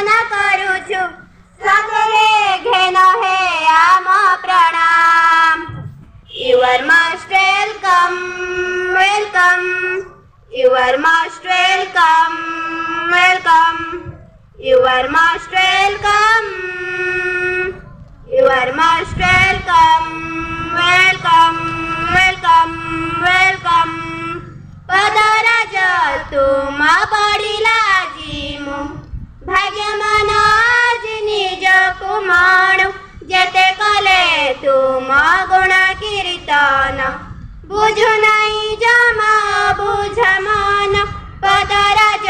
વંદન કરું છું. સગળે ઘેનો હે આમ પ્રણામ. You are most welcome, welcome. You are most welcome, welcome. You are most welcome. You are most welcome, welcome, welcome, welcome. પદરાજ તુમ પડીલા જીમુ ભાગ્યમાન આજ નિજ કુમાણુ. જેતે કલે તુમ ગુણ કીર્તન બુঝ નહીં જમા બુঝ મન. પદરાજ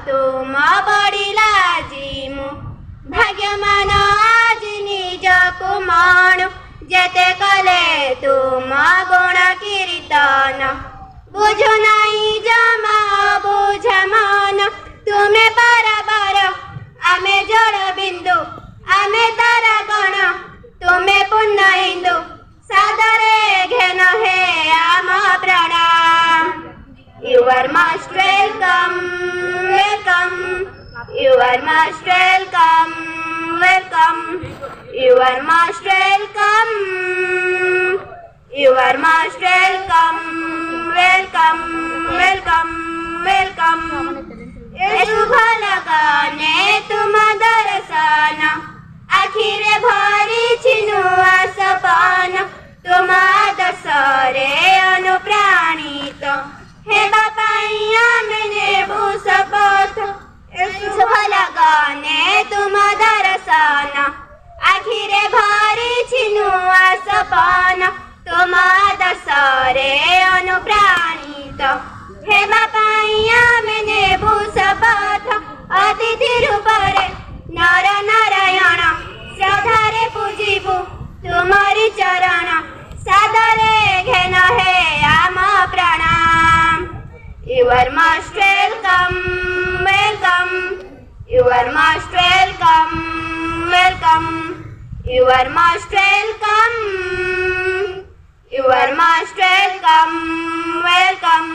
તુમ પડીલા જીમુ ભાગ્યમાન આજ નિજ કુમાણુ. જેતે કલે તુમ ગુણ કીર્તન બુঝ નહીં જમા બુঝ મન. તુમે બરાબર અમે જળ બિંદુ અમે તારા ગણ. તુમે પુનઃ હિંદુ સાદરે ઘેન હે આમ પ્રણામ. You are most welcome, welcome. You are most welcome, welcome. You are most welcome. You are most welcome, welcome, welcome, welcome. એ શુભ લગને તુમ દર્શન આખીરે ભરી છીનું આ સપન. તુમ દસરે અનુપ્રાણિત હે બાપા અહીંયા મને ભૂસપથ. એ શુભ લગને તુમ દર્શન આખીરે ભરી છીનું આ સપન. તુમ દસરે અનુપ્રાણિત હે બાપા અહીંયા મને ભૂસપથ. અતિથિ રૂપરે નર નારાયણ શ્રદ્ધારે પૂજીબુ તુમારી ચરણ. સાદરે ઘેન હે આમ પ્રણામ. You are most welcome, welcome. You are most welcome, welcome. You are most welcome. You are most welcome, welcome.